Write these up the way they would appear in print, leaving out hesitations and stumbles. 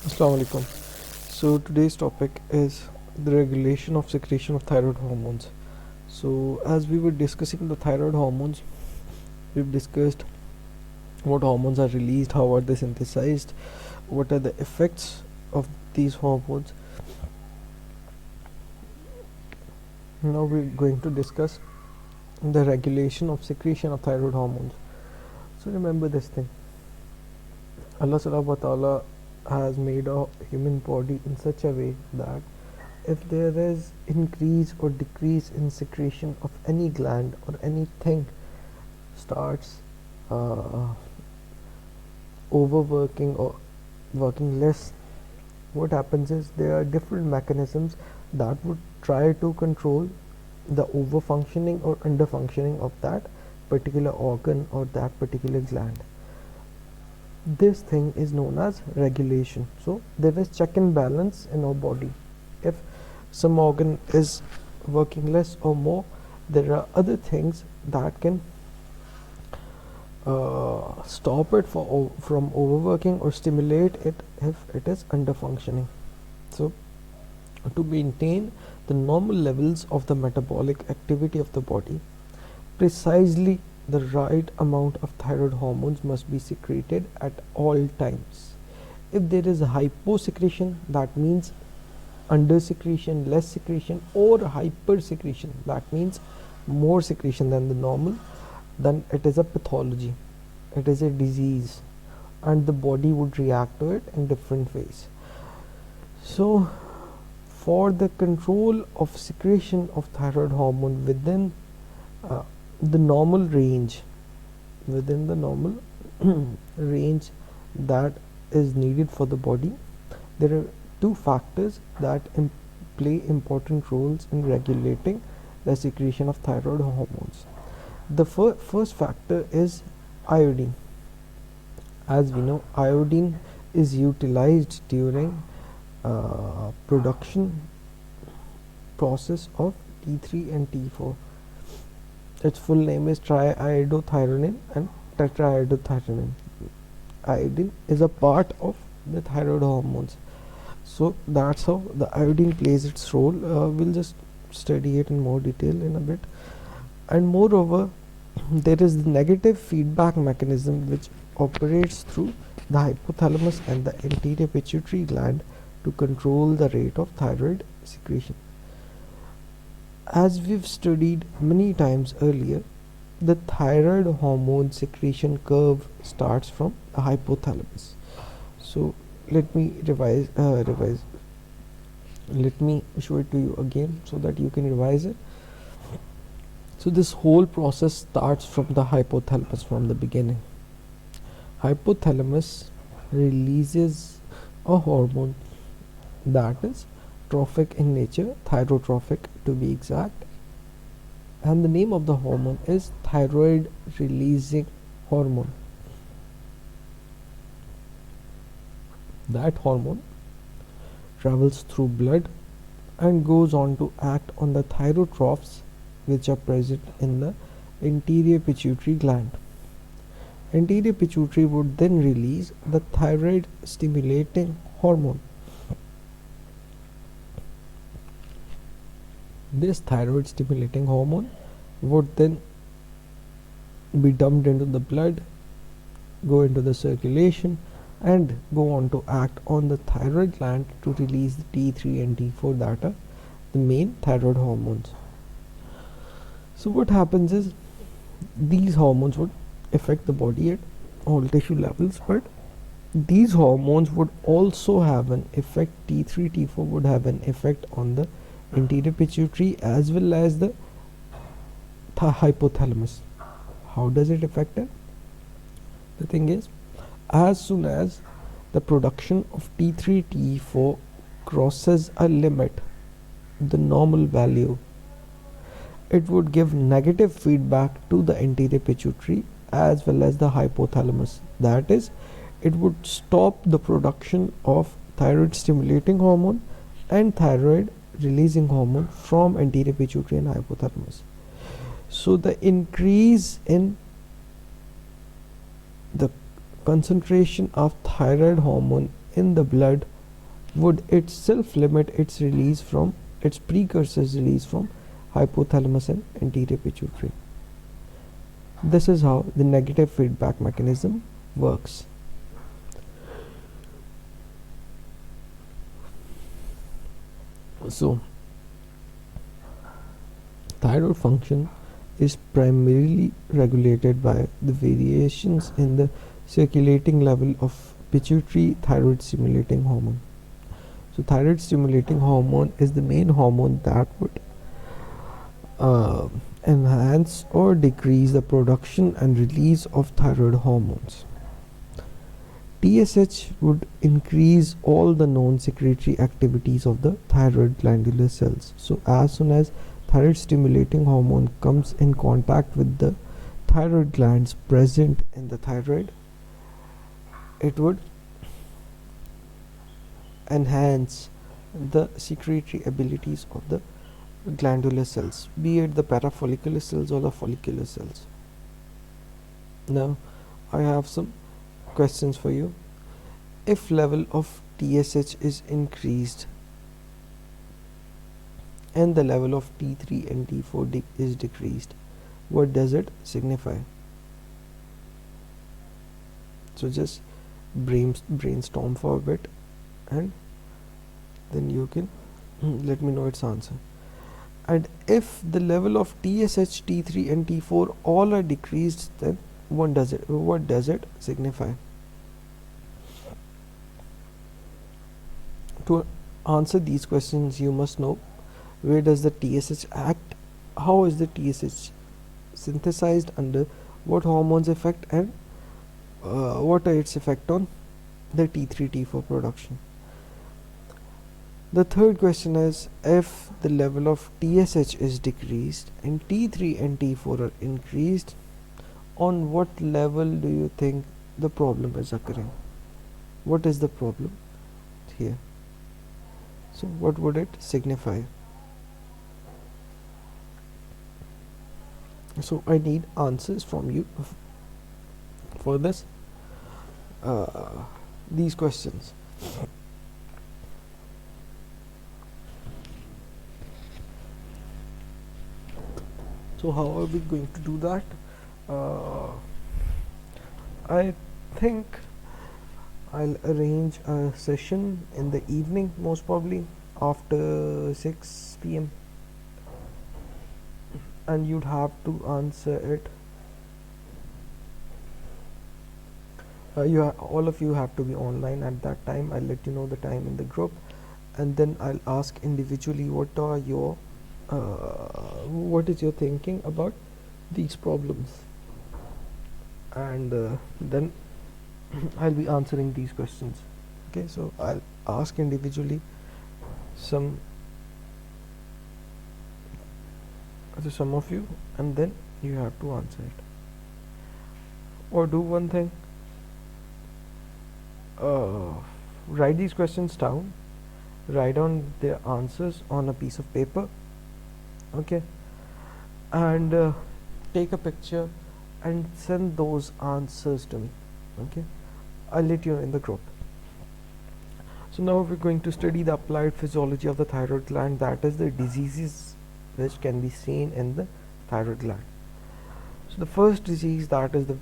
Assalamu alaikum. So today's topic is the regulation of secretion of thyroid hormones. So as we were discussing the thyroid hormones, we've discussed what hormones are released, how are they synthesized, what are the effects of these hormones. Now we're going to discuss the regulation of secretion of thyroid hormones. So remember this thing. Allah Subhanahu wa Ta'ala has made a human body in such a way that if there is increase or decrease in secretion of any gland or anything starts uh, overworking or working less, what happens is there are different mechanisms that would try to control the overfunctioning or underfunctioning of that particular organ or that particular gland. This thing is known as regulation. So there is check and balance in our body. If some organ is working less or more, there are other things that can stop it from overworking or stimulate it if it is under functioning. So to maintain the normal levels of the metabolic activity of the body, precisely the right amount of thyroid hormones must be secreted at all times. If there is a hyposecretion, that means under secretion, less secretion, or hyper secretion, that means more secretion than the normal, then it is a pathology, it is a disease, and the body would react to it in different ways. So for the control of secretion of thyroid hormone within the normal range, within the normal range that is needed for the body, there are two factors that play important roles in regulating the secretion of thyroid hormones. The first factor is iodine. As we know, iodine is utilized during production process of T3 and T4. Its full name is triiodothyronine and tetraiodothyronine. Iodine is a part of the thyroid hormones. So that's how the iodine plays its role. We'll just study it in more detail in a bit. And moreover, there is the negative feedback mechanism which operates through the hypothalamus and the anterior pituitary gland to control the rate of thyroid secretion. As we've studied many times earlier, the thyroid hormone secretion curve starts from the hypothalamus. So let me revise. Let me show it to you again so that you can revise it. So this whole process starts from the hypothalamus from the beginning. Hypothalamus releases a hormone that is trophic in nature, thyrotrophic to be exact, and the name of the hormone is thyroid releasing hormone. That hormone travels through blood and goes on to act on the thyrotrophs which are present in the anterior pituitary gland. Anterior pituitary would then release the thyroid stimulating hormone. This thyroid stimulating hormone would then be dumped into the blood, go into the circulation, and go on to act on the thyroid gland to release the T3 and T4 that are the main thyroid hormones. So what happens is these hormones would affect the body at all tissue levels, but these hormones would also have an effect. T3, T4 would have an effect on the anterior pituitary as well as the hypothalamus. How does it affect it? The thing is, as soon as the production of T3, T4 crosses a limit, the normal value, it would give negative feedback to the anterior pituitary as well as the hypothalamus. That is, it would stop the production of thyroid stimulating hormone and thyroid releasing hormone from anterior pituitary and hypothalamus. So the increase in the concentration of thyroid hormone in the blood would itself limit its release from its precursors release from hypothalamus and anterior pituitary. This is how the negative feedback mechanism works. So, thyroid function is primarily regulated by the variations in the circulating level of pituitary thyroid stimulating hormone. So, thyroid stimulating hormone is the main hormone that would enhance or decrease the production and release of thyroid hormones. TSH would increase all the known secretory activities of the thyroid glandular cells. So as soon as thyroid stimulating hormone comes in contact with the thyroid glands present in the thyroid, it would enhance the secretory abilities of the glandular cells, be it the parafollicular cells or the follicular cells. Now I have some questions for you. If level of TSH is increased and the level of T3 and T4 is decreased, what does it signify? So just brainstorm for a bit and then you can let me know its answer. And if the level of TSH, T3 and T4 all are decreased, then what does it signify? To answer these questions, you must know where does the TSH act, how is the TSH synthesized, under what hormones effect, and what are its effect on the T3 T4 production. The third question is, if the level of TSH is decreased and T3 and T4 are increased, on what level do you think the problem is occurring? What is the problem here? So what would it signify? So I need answers from you for this these questions. So how are we going to do that? I think I'll arrange a session in the evening, most probably after 6 p.m. and you'd have to answer it. All of you have to be online at that time. I'll let you know the time in the group, and then I'll ask individually what is your thinking about these problems, and then I'll be answering these questions. Okay, so I'll ask individually some of you, and then you have to answer it. Or do one thing, write these questions down, write down their answers on a piece of paper, okay, and take a picture and send those answers to me. Okay, I'll let you know in the group. So now we're going to study the applied physiology of the thyroid gland, that is the diseases which can be seen in the thyroid gland. So the first disease, that is the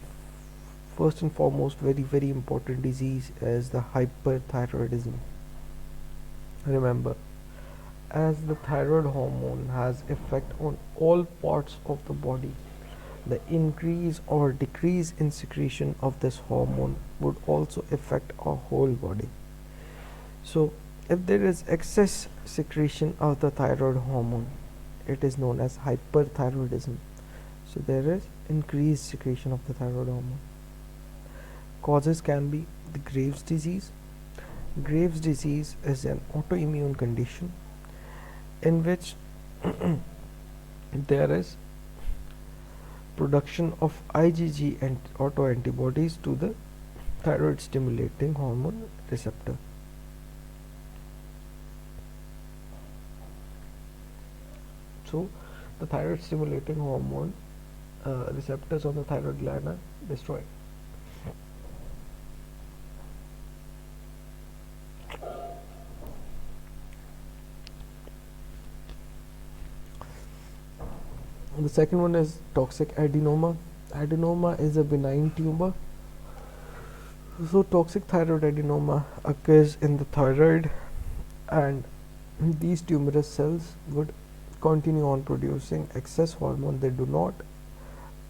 first and foremost very important disease, is the hyperthyroidism. Remember, as the thyroid hormone has effect on all parts of the body, the increase or decrease in secretion of this hormone would also affect our whole body. So if there is excess secretion of the thyroid hormone, it is known as hyperthyroidism. So there is increased secretion of the thyroid hormone. Causes can be the Graves' disease. Graves' disease is an autoimmune condition in which there is production of IgG and autoantibodies to the thyroid stimulating hormone receptor. So the thyroid stimulating hormone receptors on the thyroid gland are destroyed. The second one is toxic adenoma. Adenoma is a benign tumor. So toxic thyroid adenoma occurs in the thyroid, and these tumorous cells would continue on producing excess hormone. They do not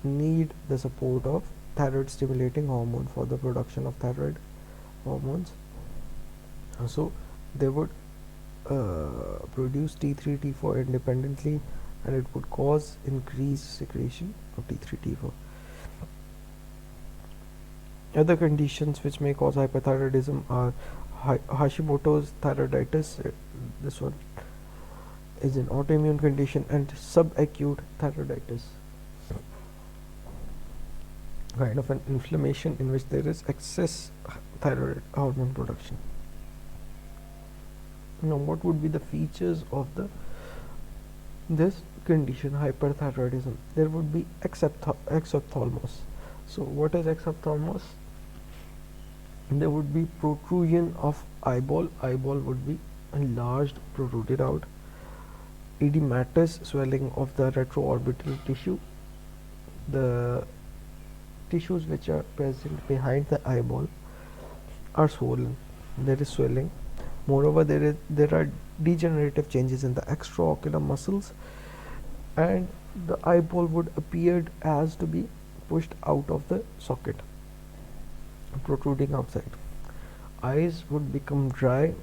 need the support of thyroid stimulating hormone for the production of thyroid hormones. So they would produce T3 T4 independently, and it would cause increased secretion of T3 T4. Other conditions which may cause hyperthyroidism are Hashimoto's thyroiditis. This one is an autoimmune condition, and subacute thyroiditis, kind of an inflammation in which there is excess thyroid hormone production. Now, what would be the features of this condition, hyperthyroidism? There would be exophthalmos. So, what is exophthalmos? There would be protrusion of eyeball. Eyeball would be enlarged, protruded out. Edematous, swelling of the retroorbital tissue. The tissues which are present behind the eyeball are swollen. There is swelling. Moreover, there are degenerative changes in the extraocular muscles, and the eyeball would appear as to be pushed out of the socket, protruding outside. Eyes would become dry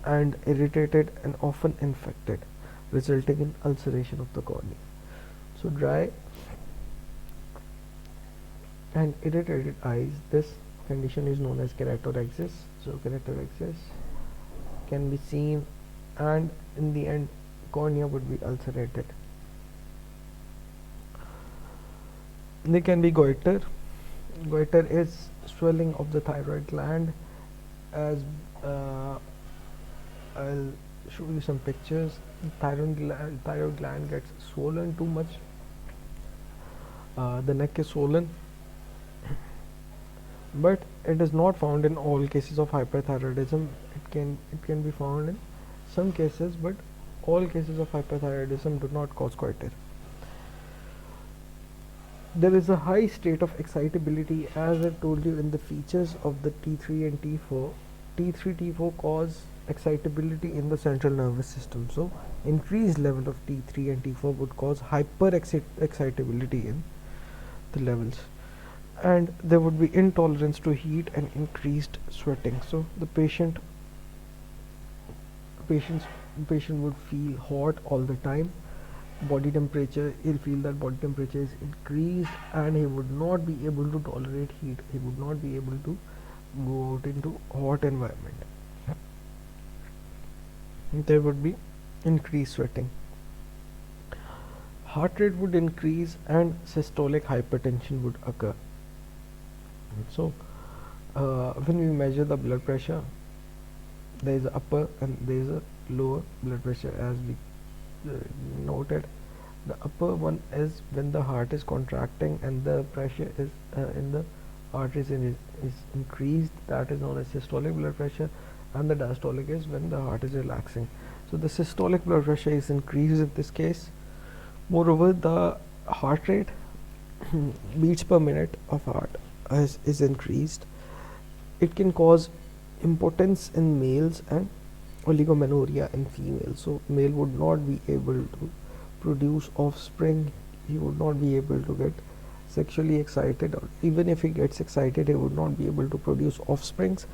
and irritated and often infected, resulting in ulceration of the cornea. So dry and irritated eyes, this condition is known as keratorexius. So keratorexius can be seen, and in the end cornea would be ulcerated. There can be goiter. Goiter is swelling of the thyroid gland. As I'll show you some pictures. Thyroid gland gets swollen too much. The neck is swollen, but it is not found in all cases of hyperthyroidism. It can be found in some cases, but all cases of hyperthyroidism do not cause goiter. There is a high state of excitability, as I told you in the features of the T3 and T4. T3 T4 cause excitability in the central nervous system. So increased level of T3 and T4 would cause hyper excitability in the levels, and there would be intolerance to heat and increased sweating. So the patient would feel hot all the time. Body temperature, he'll feel that body temperature is increased, and he would not be able to tolerate heat. He would not be able to go out into hot environment. There would be increased sweating. Heart rate would increase, and systolic hypertension would occur. So when we measure the blood pressure, there is a upper and there is a lower blood pressure, as we noted. The upper one is when the heart is contracting and the pressure is in the arteries is increased. That is known as systolic blood pressure, and the diastolic is when the heart is relaxing. So the systolic blood pressure is increased in this case. Moreover, the heart rate beats per minute of heart is increased. It can cause impotence in males and oligomenorrhea in females. So male would not be able to produce offspring. He would not be able to get sexually excited, or even if he gets excited, he would not be able to produce offsprings.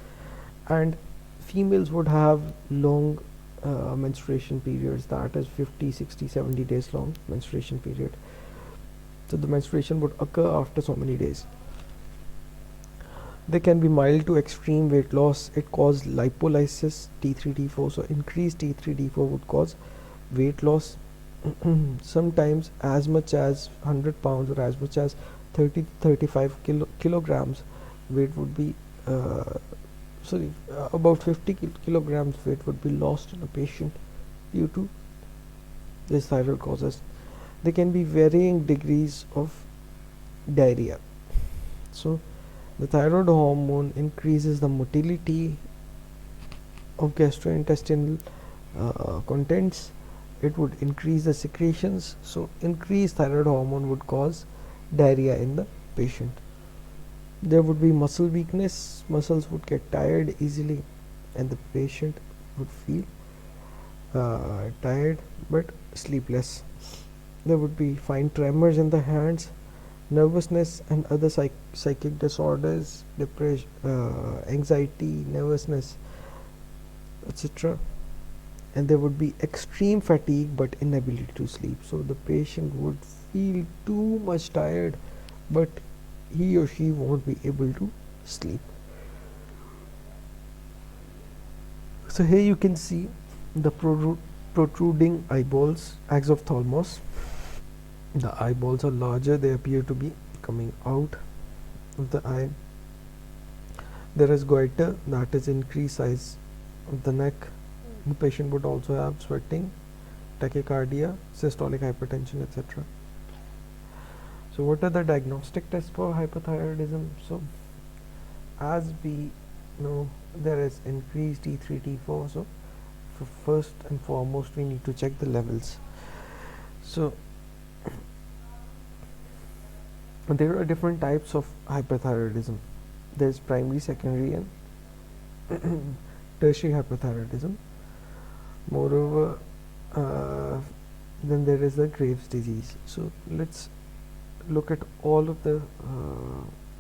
And females would have long menstruation periods, that is 50, 60, 70 days long menstruation period. So the menstruation would occur after so many days. They can be mild to extreme weight loss. It causes lipolysis, T3 T4. So increased T3 T4 would cause weight loss. Sometimes as much as 100 pounds or as much as 30 35 kilograms weight would be about 50 kilograms weight would be lost in a patient due to this thyroid causes. There can be varying degrees of diarrhea. So the thyroid hormone increases the motility of gastrointestinal contents, it would increase the secretions. So increased thyroid hormone would cause diarrhea in the patient. There would be muscle weakness, muscles would get tired easily, and the patient would feel tired but sleepless. There would be fine tremors in the hands, nervousness, and other psychic disorders, depression, anxiety, nervousness, etc. And there would be extreme fatigue but inability to sleep. So the patient would feel too much tired, but he or she won't be able to sleep. So here you can see the protruding eyeballs, exophthalmos. The eyeballs are larger, they appear to be coming out of the eye. There is goiter, that is increased size of the neck. The patient would also have sweating, tachycardia, systolic hypertension, etc. So what are the diagnostic tests for hypothyroidism? So as we know, there is increased T3, T4. So first and foremost, we need to check the levels. So there are different types of hyperthyroidism. There is primary, secondary, and tertiary hyperthyroidism. Moreover, then there is the Graves' disease. So let's look at all of the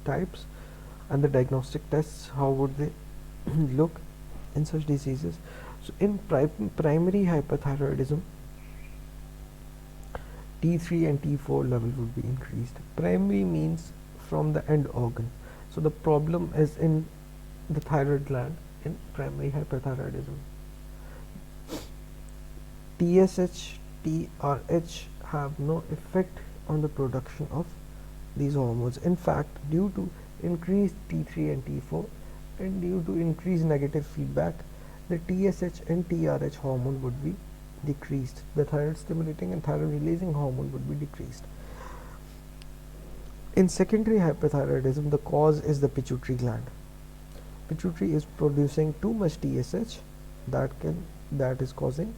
types and the diagnostic tests. How would they look in such diseases? So in primary hyperthyroidism, T3 and T4 level would be increased. Primary means from the end organ. So the problem is in the thyroid gland in primary hyperthyroidism. TSH, TRH have no effect on the production of these hormones. In fact, due to increased T3 and T4 and due to increased negative feedback, the TSH and TRH hormone would be decreased. The thyroid stimulating and thyroid releasing hormone would be decreased. In secondary hyperthyroidism, the cause is the pituitary gland. Pituitary is producing too much TSH that is causing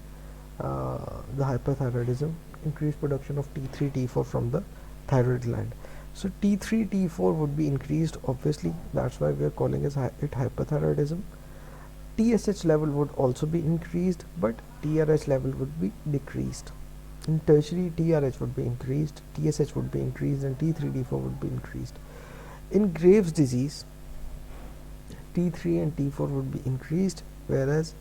the hyperthyroidism, increased production of T3, T4 from the thyroid gland. So T3, T4 would be increased, obviously, that's why we are calling it hyperthyroidism. TSH level would also be increased, but TRH level would be decreased. In tertiary, TRH would be increased, TSH would be increased, and T3, T4 would be increased. In Graves' disease, T3 and T4 would be increased, whereas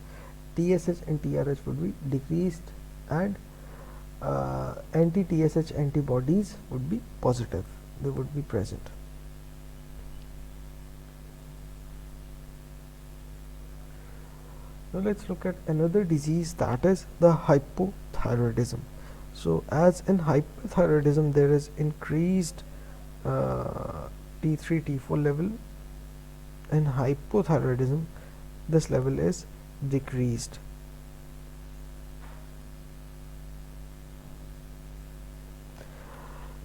TSH and TRH would be decreased, and anti-TSH antibodies would be positive. They would be present. Now let's look at another disease, that is the hypothyroidism. So as in hypothyroidism, there is increased T3, T4 level. In hypothyroidism, this level is decreased.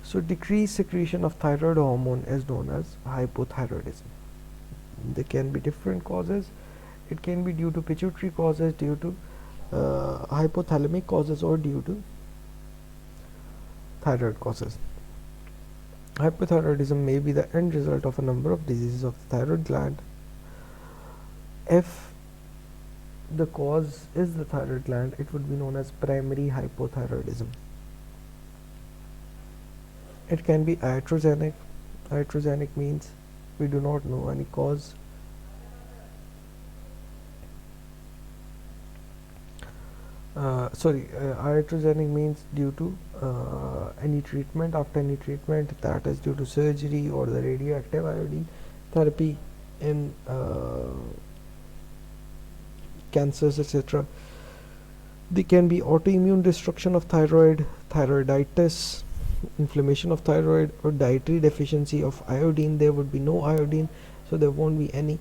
So decreased secretion of thyroid hormone is known as hypothyroidism. There can be different causes. It can be due to pituitary causes, due to hypothalamic causes, or due to thyroid causes. Hypothyroidism may be the end result of a number of diseases of the thyroid gland. If the cause is the thyroid gland, it would be known as primary hypothyroidism. It can be iatrogenic. Iatrogenic means we do not know any cause. Iatrogenic means due to any treatment, after any treatment, that is due to surgery or the radioactive iodine therapy in cancers, etc. There can be autoimmune destruction of thyroid, thyroiditis, inflammation of thyroid, or dietary deficiency of iodine. There would be no iodine, so there won't be any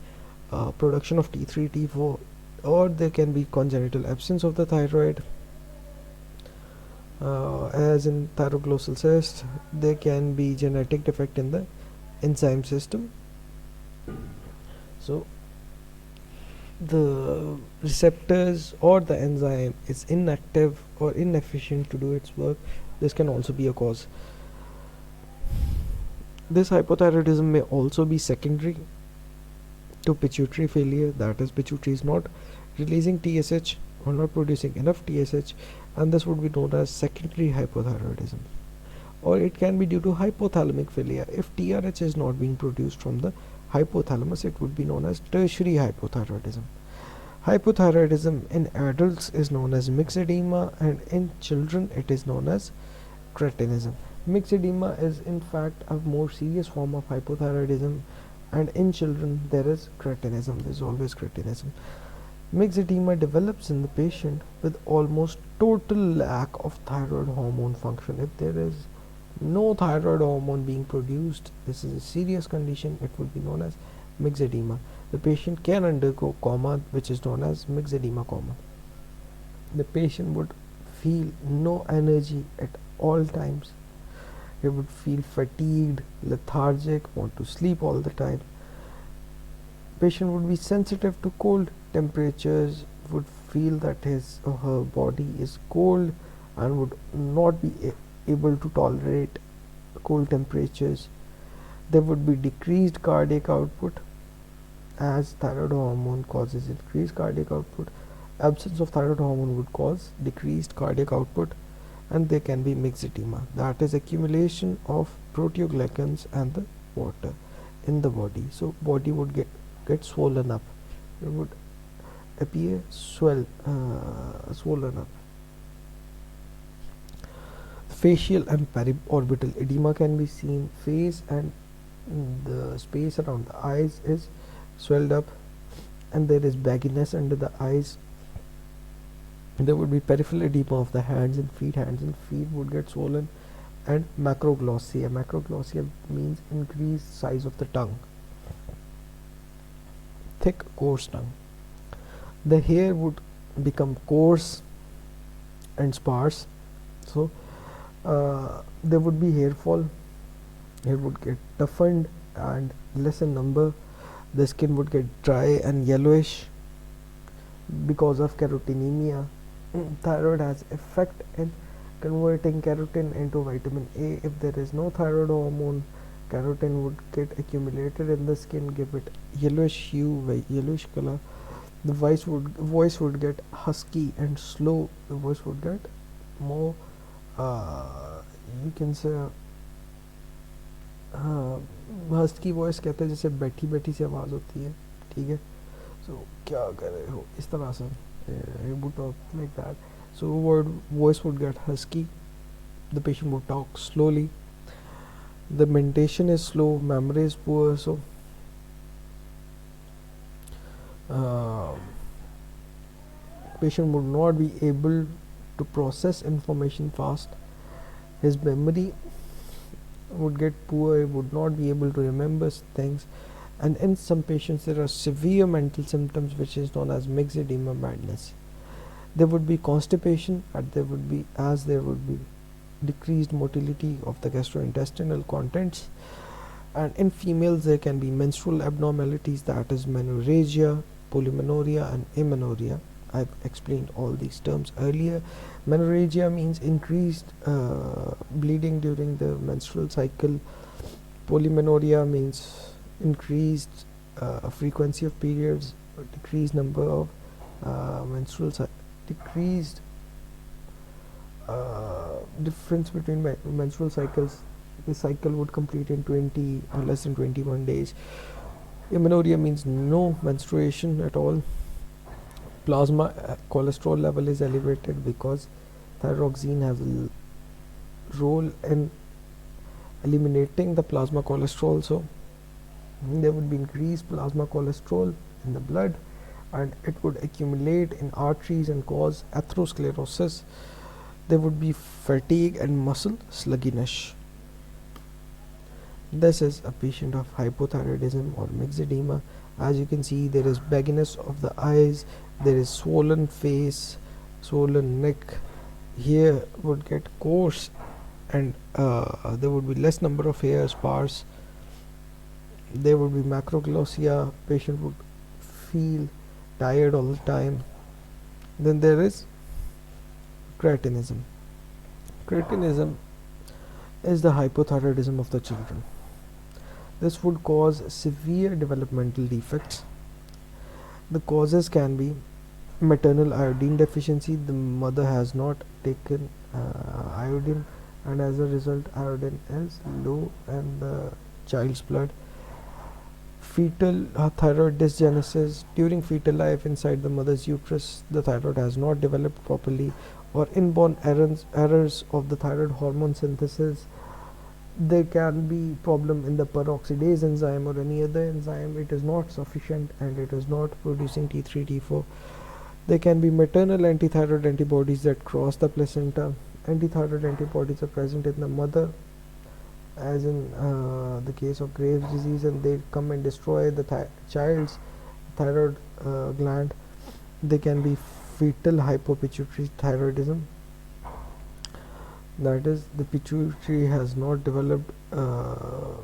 production of T3, T4, or there can be congenital absence of the thyroid, as in thyroglossal cyst. There can be genetic defect in the enzyme system. So the receptors or the enzyme is inactive or inefficient to do its work, this can also be a cause. This hypothyroidism may also be secondary to pituitary failure, that is, pituitary is not releasing TSH or not producing enough TSH, and this would be known as secondary hypothyroidism. Or it can be due to hypothalamic failure. If TRH is not being produced from the hypothalamus, it would be known as tertiary hypothyroidism. Hypothyroidism in adults is known as myxedema, and in children it is known as cretinism. Myxedema is in fact a more serious form of hypothyroidism, and in children there is cretinism. There is always cretinism. Myxedema develops in the patient with almost total lack of thyroid hormone function. If there is no thyroid hormone being produced, this is a serious condition. It would be known as myxedema. The patient can undergo coma, which is known as myxedema coma. The patient would feel no energy at all times. He would feel fatigued, lethargic, want to sleep all the time. Patient would be sensitive to cold temperatures, would feel that his or her body is cold and would not be able to tolerate cold temperatures. There would be decreased cardiac output, as thyroid hormone causes increased cardiac output. Absence of thyroid hormone would cause decreased cardiac output, and there can be myxedema, that is accumulation of proteoglycans and the water in the body. So body would get swollen up. It would appear swollen up. Facial and periorbital edema can be seen. Face and the space around the eyes is swelled up, and there is bagginess under the eyes. There would be peripheral edema of the hands and feet. Hands and feet would get swollen, and macroglossia. Macroglossia means increased size of the tongue. Thick, coarse tongue. The hair would become coarse and sparse. So there would be hair fall. Hair would get toughened and less in number. The skin would get dry and yellowish because of carotenemia. Thyroid has effect in converting keratin into vitamin A. If there is no thyroid hormone, keratin would get accumulated in the skin, give it yellowish hue, yellowish color. The voice would get husky and slow. The voice would get more, you can say, husky voice कहते हैं जैसे बैठी बैठी सी आवाज़ होती है, ठीक है. सो क्या कर रहे हो, इस तरह से you would talk like that. So voice would get husky. The patient would talk slowly. The mentation is slow. Memory is poor. So patient would not be able to process information fast. His memory would get poor. He would not be able to remember things. And in some patients there are severe mental symptoms which is known as myxedema madness. There would be constipation, and there would be decreased motility of the gastrointestinal contents. And in females there can be menstrual abnormalities, that is menorrhagia, polymenorrhea and amenorrhea. I've explained all these terms earlier. Menorrhagia means increased bleeding during the menstrual cycle. Polymenorrhea means increased frequency of periods, decreased number of decreased difference between menstrual cycles. The cycle would complete in 20 or less than 21 days. Amenorrhea means no menstruation at all. Plasma cholesterol level is elevated because thyroxine has a role in eliminating the plasma cholesterol. So there would be increased plasma cholesterol in the blood, and it would accumulate in arteries and cause atherosclerosis. There would be fatigue and muscle sluggishness. This is a patient of hypothyroidism or myxedema. As you can see, there is bagginess of the eyes, there is swollen face, swollen neck. Hair would get coarse, and there would be less number of hairs, sparse. There would be macroglossia. Patient would feel tired all the time. Then there is cretinism. Cretinism is the hypothyroidism of the children. This would cause severe developmental defects. The causes can be maternal iodine deficiency. The mother has not taken iodine, and as a result iodine is low in the child's blood. Fetal thyroid dysgenesis. During fetal life inside the mother's uterus, the thyroid has not developed properly, or inborn errors of the thyroid hormone synthesis. There can be problem in the peroxidase enzyme or any other enzyme. It is not sufficient and it is not producing T3 T4. There can be maternal antithyroid antibodies that cross the placenta. Antithyroid antibodies are present in the mother, as in the case of Graves' disease, and they come and destroy the child's thyroid gland. There can be fetal hypopituitary thyroidism, that is, the pituitary has not developed the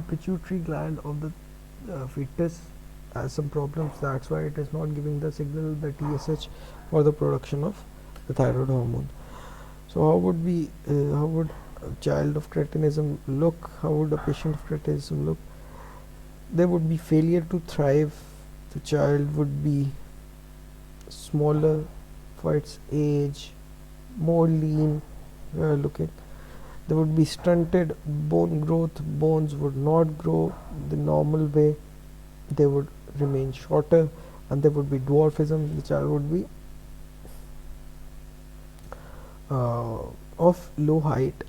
pituitary gland of the fetus has some problems. That's why it is not giving the signal, the TSH, for the production of the thyroid hormone. So how would a child of cretinism look? How would a patient of cretinism look? There would be failure to thrive. The child would be smaller for its age, more lean looking. There would be stunted bone growth. Bones would not grow the normal way. They would remain shorter, and there would be dwarfism. The child would be of low height.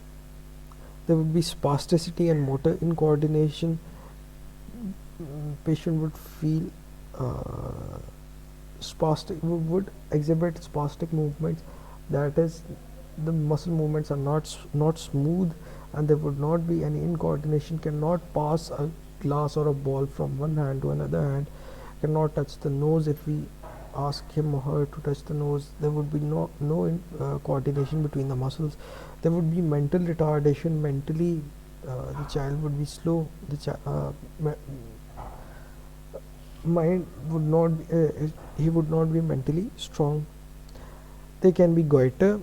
There would be spasticity and motor incoordination. Patient would feel spastic, would exhibit spastic movements. That is, the muscle movements are not smooth, and there would not be any incoordination. Cannot pass a glass or a ball from one hand to another hand. Cannot touch the nose. If we ask him or her to touch the nose, there would be no coordination between the muscles. There would be mental retardation. Mentally, the child would be slow. The mind would not he would not be mentally strong. There can be goiter,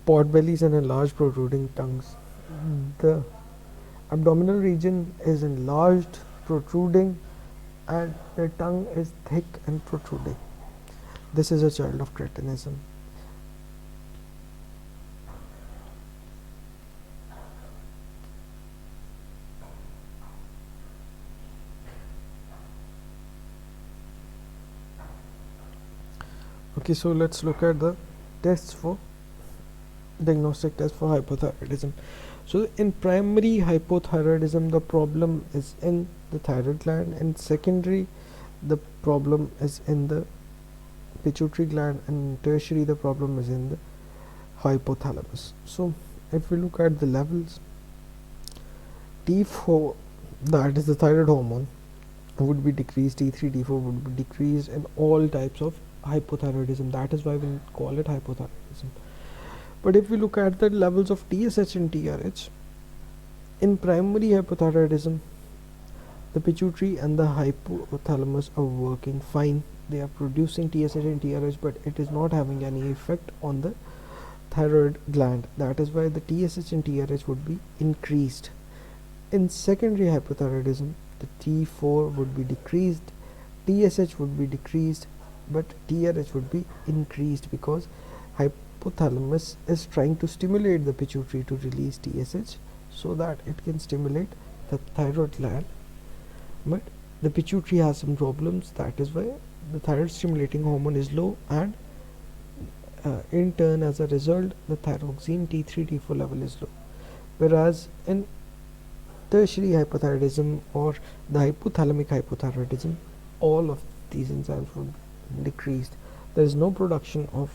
pot bellies, and enlarged protruding tongues. The abdominal region is enlarged, protruding, and the tongue is thick and protruding. This is a child of cretinism. Okay, so let's look at the tests for diagnostic tests for hypothyroidism. So in primary hypothyroidism, the problem is in the thyroid gland, and secondary, the problem is in the pituitary gland, and tertiary, the problem is in the hypothalamus. So if we look at the levels, T4, that is the thyroid hormone, would be decreased. T3 T4 would be decreased in all types of hypothyroidism. That is why we call it hypothyroidism. But if we look at the levels of TSH and TRH, in primary hypothyroidism, the pituitary and the hypothalamus are working fine. They are producing TSH and TRH, but it is not having any effect on the thyroid gland. That is why the TSH and TRH would be increased. In secondary hypothyroidism, the T4 would be decreased, TSH would be decreased, but TRH would be increased, because hypothalamus is trying to stimulate the pituitary to release TSH so that it can stimulate the thyroid gland. But the pituitary has some problems. That is why the thyroid stimulating hormone is low, and in turn, as a result, the thyroxine T3 T4 level is low. Whereas in tertiary hypothyroidism or the hypothalamic hypothyroidism, all of these enzymes would decreased. There is no production of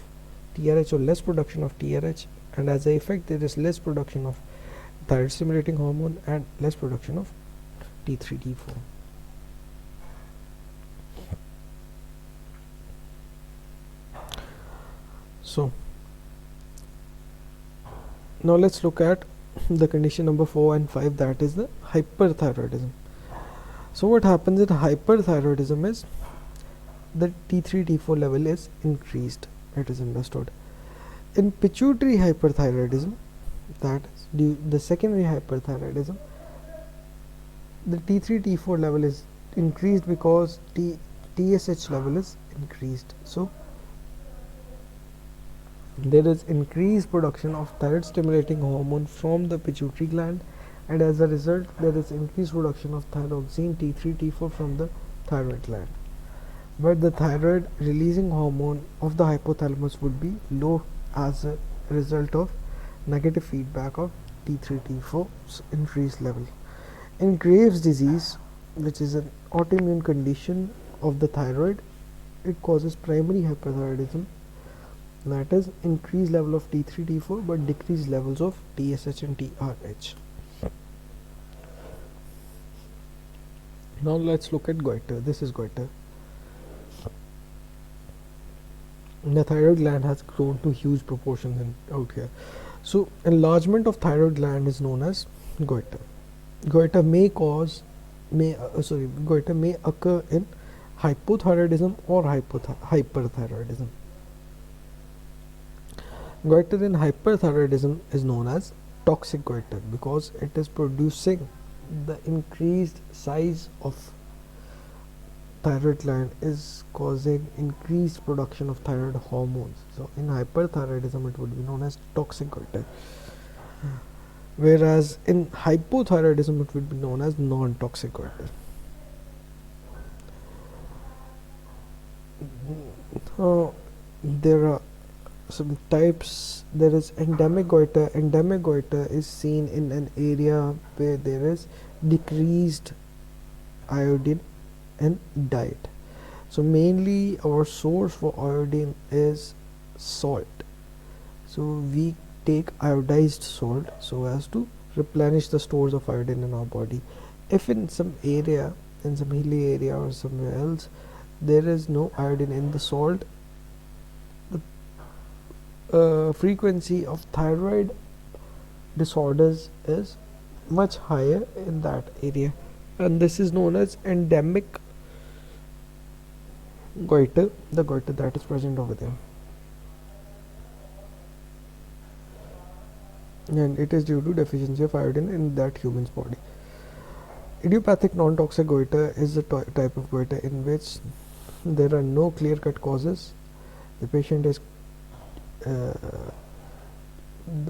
TRH or less production of TRH, and as a effect, there is less production of thyroid stimulating hormone and less production of T3 T4. So now let's look at the condition number 4 and 5, that is the hyperthyroidism. So what happens in hyperthyroidism is the T3 T4 level is increased, it is understood. In pituitary hyperthyroidism, that is the secondary hyperthyroidism, the T3 T4 level is increased because TSH level is increased. So there is increased production of thyroid stimulating hormone from the pituitary gland, and as a result there is increased production of thyroxine T3 T4 from the thyroid gland. But the thyroid releasing hormone of the hypothalamus would be low as a result of negative feedback of T3 T4's increased level. In Graves' disease, which is an autoimmune condition of the thyroid, it causes primary hyperthyroidism, that is increased level of T3 T4 but decreased levels of TSH and TRH. Now let's look at goiter. This is goiter. The thyroid gland has grown to huge proportions out here. So enlargement of thyroid gland is known as goiter. Goiter may occur in hypothyroidism or hyperthyroidism. Goiter in hyperthyroidism is known as toxic goiter because it is producing the increased size of thyroid gland is causing increased production of thyroid hormones. So in hyperthyroidism it would be known as toxic goiter, whereas in hypothyroidism it would be known as non-toxic goiter. There are some types. There is endemic goiter. Endemic goiter is seen in an area where there is decreased iodine in diet. So mainly our source for iodine is salt. So we take iodized salt so as to replenish the stores of iodine in our body. If in some area, in some hilly area or somewhere else, there is no iodine in the salt, the frequency of thyroid disorders is much higher in that area, and this is known as endemic goiter, the goiter that is present over there, and it is due to deficiency of iodine in that human's body. Idiopathic non-toxic goiter is a type of goiter in which there are no clear-cut causes. The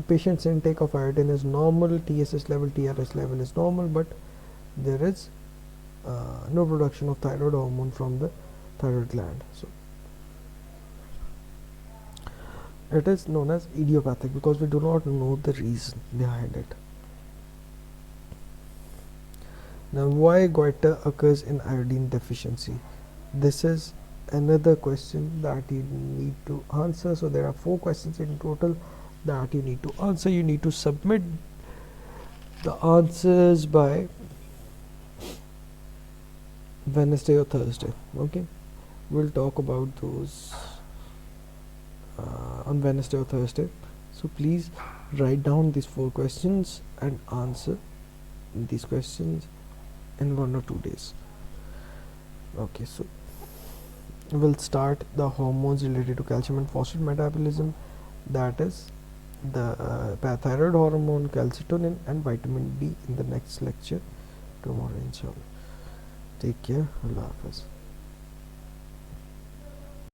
patient's intake of iodine is normal, TSH level, TRH level is normal, but there is no production of thyroid hormone from the thyroid gland. So it is known as idiopathic because we do not know the reason behind it. Now, why goiter occurs in iodine deficiency? This is another question that you need to answer. So there are 4 questions in total that you need to answer. You need to submit the answers by Wednesday or Thursday. Okay, we'll talk about those on Wednesday or Thursday. So please write down these 4 questions and answer these questions in 1 or 2 days. Okay, so we'll start the hormones related to calcium and phosphate metabolism, that is the parathyroid hormone, calcitonin and vitamin D in the next lecture tomorrow, inshallah. Take care. Allah Hafiz.